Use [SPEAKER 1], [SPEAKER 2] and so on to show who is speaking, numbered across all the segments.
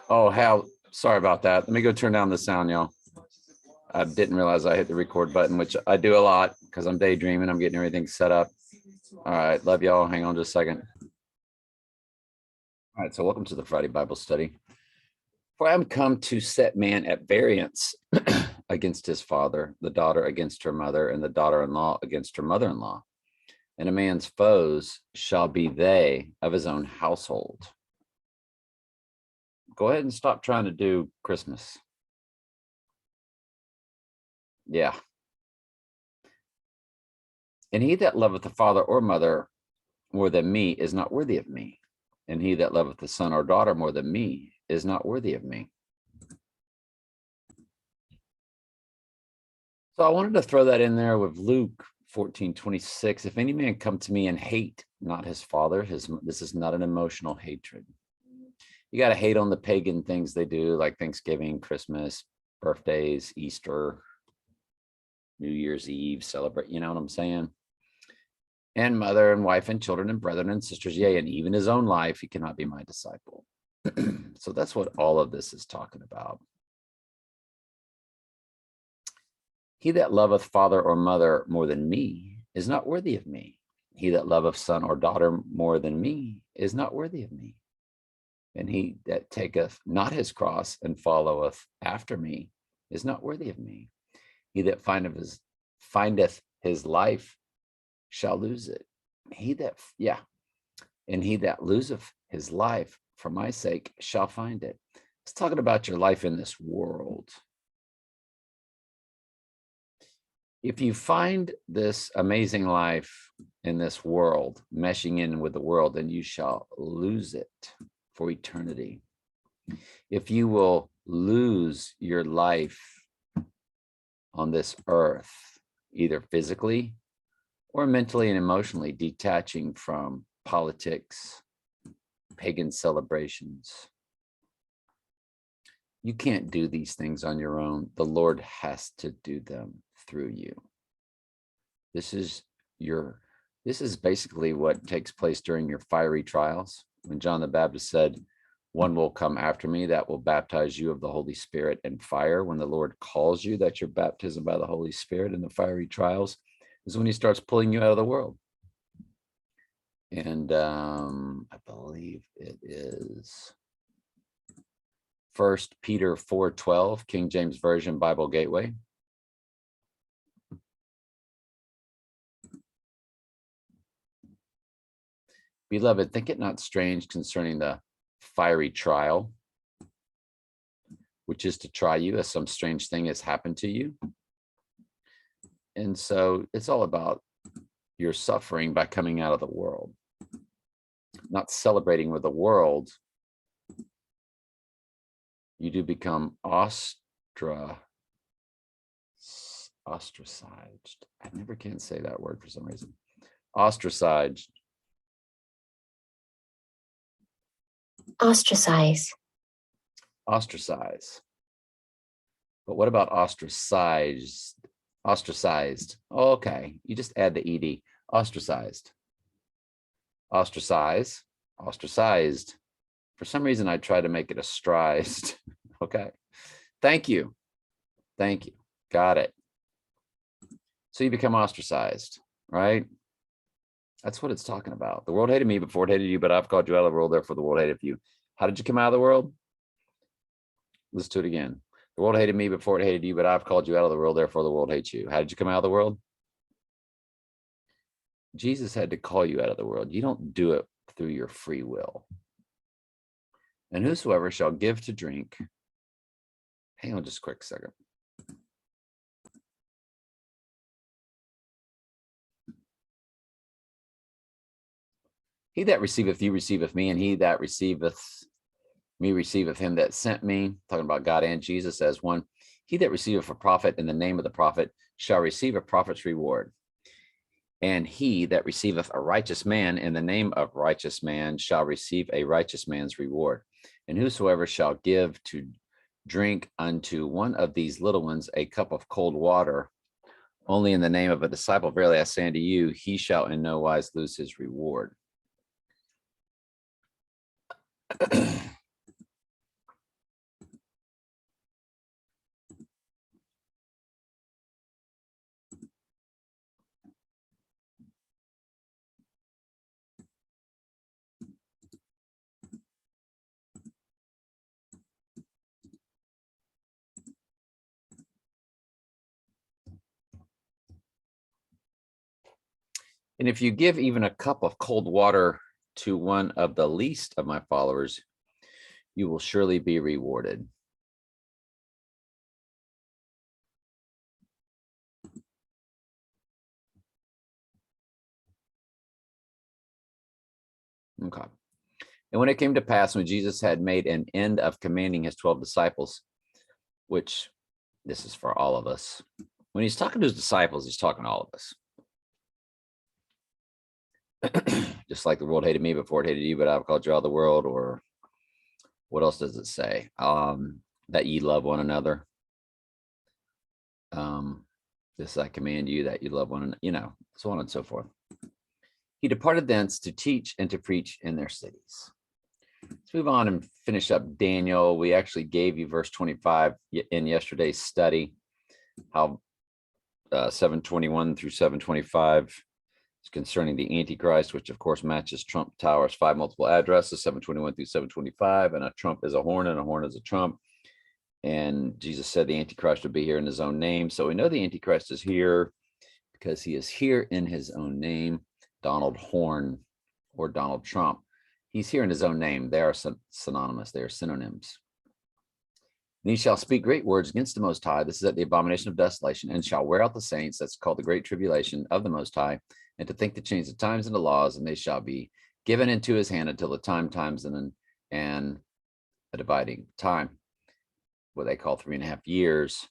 [SPEAKER 1] Oh, how sorry about that. Let me go turn down the sound, y'all. I didn't realize I hit the record button, which I do a lot because I'm daydreaming. I'm getting everything set up. All right. Love y'all. Hang on just a second. All right. So welcome to the Friday Bible study. For I am come to set man at variance against his father, the daughter against her mother, and the daughter-in-law against her mother-in-law. And a man's foes shall be they of his own household. Go ahead and stop trying to do Christmas. Yeah. And he that loveth the father or mother more than me is not worthy of me. And he that loveth the son or daughter more than me is not worthy of me. So I wanted to throw that in there with Luke 14:26. If any man come to me and hate not his father, this is not an emotional hatred. You got to hate on the pagan things they do, like Thanksgiving, Christmas, birthdays, Easter, New Year's Eve, celebrate, you know what I'm saying? And mother and wife and children and brethren and sisters, yea, and even his own life, he cannot be my disciple. So that's what all of this is talking about. He that loveth father or mother more than me is not worthy of me. He that loveth son or daughter more than me is not worthy of me. And he that taketh not his cross and followeth after me is not worthy of me. He that findeth his life shall lose it. And he that loseth his life for my sake shall find it. It's talking about your life in this world. If you find this amazing life in this world, meshing in with the world, then you shall lose it for eternity. If you will lose your life on this earth, either physically or mentally and emotionally, detaching from politics, pagan celebrations, you can't do these things on your own. The Lord has to do them through you. This is basically what takes place during your fiery trials. When John the Baptist said, one will come after me that will baptize you of the Holy Spirit and fire. When the Lord calls you, that you're baptized by the Holy Spirit in the fiery trials, is when he starts pulling you out of the world. And I believe it is 1 Peter 4:12, King James Version Bible Gateway. Beloved, think it not strange concerning the fiery trial, which is to try you as some strange thing has happened to you. And so it's all about your suffering by coming out of the world, not celebrating with the world. You do become ostracized. I never can say that word for some reason. Ostracized.
[SPEAKER 2] Ostracize.
[SPEAKER 1] Ostracize. But what about ostracized? Ostracized. Okay, you just add the ed. Ostracized. Ostracize. Ostracized. For some reason, I try to make it astrized. Okay. Thank you. Thank you. Got it. So you become ostracized, right? That's what it's talking about. The world hated me before it hated you, but I've called you out of the world, therefore the world hated you. How did you come out of the world? Let's do it again. The world hated me before it hated you, but I've called you out of the world, therefore the world hates you. How did you come out of the world? Jesus had to call you out of the world. You don't do it through your free will. And whosoever shall give to drink, hang on just a quick second. He that receiveth you receiveth me, and he that receiveth me receiveth him that sent me. Talking about God and Jesus as one. He that receiveth a prophet in the name of the prophet shall receive a prophet's reward. And he that receiveth a righteous man in the name of righteous man shall receive a righteous man's reward. And whosoever shall give to drink unto one of these little ones a cup of cold water, only in the name of a disciple, verily I say unto you, he shall in no wise lose his reward. And if you give even a cup of cold water to one of the least of my followers, you will surely be rewarded. Okay. And when it came to pass, when Jesus had made an end of commanding his 12 disciples, which this is for all of us, when he's talking to his disciples, he's talking to all of us. Just like the world hated me before it hated you, but I've called you out of the world. Or what else does it say? That ye love one another. This I command you, that you love one another, so on and so forth. He departed thence to teach and to preach in their cities. Let's move on and finish up Daniel. We actually gave you verse 25 in yesterday's study, how 721 through 725 is concerning the Antichrist, which of course matches Trump Tower's 5 multiple addresses, 721 through 725, and a trump is a horn and a horn is a trump. And Jesus said the Antichrist would be here in his own name. So we know the Antichrist is here because he is here in his own name. Donald Horn or Donald Trump. He's here in his own name. They are synonymous. They are synonyms. And he shall speak great words against the Most High. This is at the abomination of desolation, and shall wear out the saints. That's called the great tribulation of the Most High, and to think to change the times and the laws, and they shall be given into his hand until the times and a dividing time, what they call 3.5 years.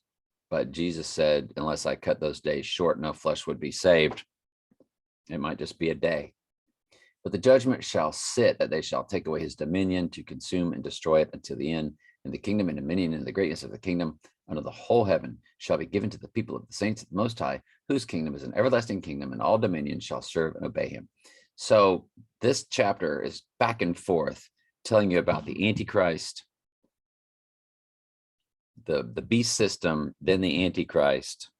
[SPEAKER 1] But Jesus said, unless I cut those days short, no flesh would be saved. It might just be a day. But the judgment shall sit, that they shall take away his dominion, to consume and destroy it until the end. And the kingdom and dominion and the greatness of the kingdom under the whole heaven shall be given to the people of the saints of the Most High, whose kingdom is an everlasting kingdom, and all dominion shall serve and obey him. So this chapter is back and forth telling you about the Antichrist, the beast system, then the Antichrist.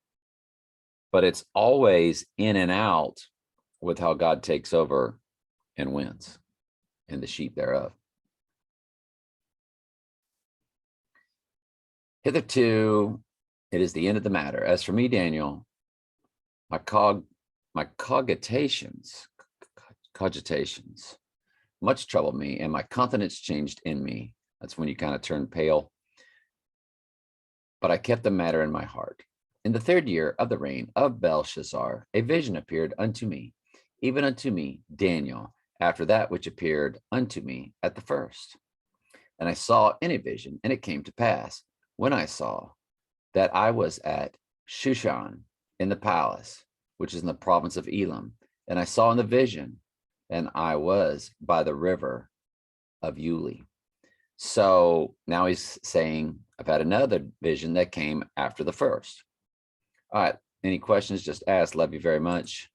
[SPEAKER 1] But it's always in and out with how God takes over and wins, and the sheep thereof. Hitherto, it is the end of the matter. As for me, Daniel, my cogitations much troubled me, and my countenance changed in me. That's when you kind of turn pale. But I kept the matter in my heart. In the 3rd year of the reign of Belshazzar, a vision appeared unto me, even unto me, Daniel, after that which appeared unto me at the first. And I saw in a vision, and it came to pass, when I saw, that I was at Shushan in the palace, which is in the province of Elam. And I saw in the vision, and I was by the river of Uli. So now he's saying, I've had another vision that came after the first. All right. Any questions? Just ask. Love you very much.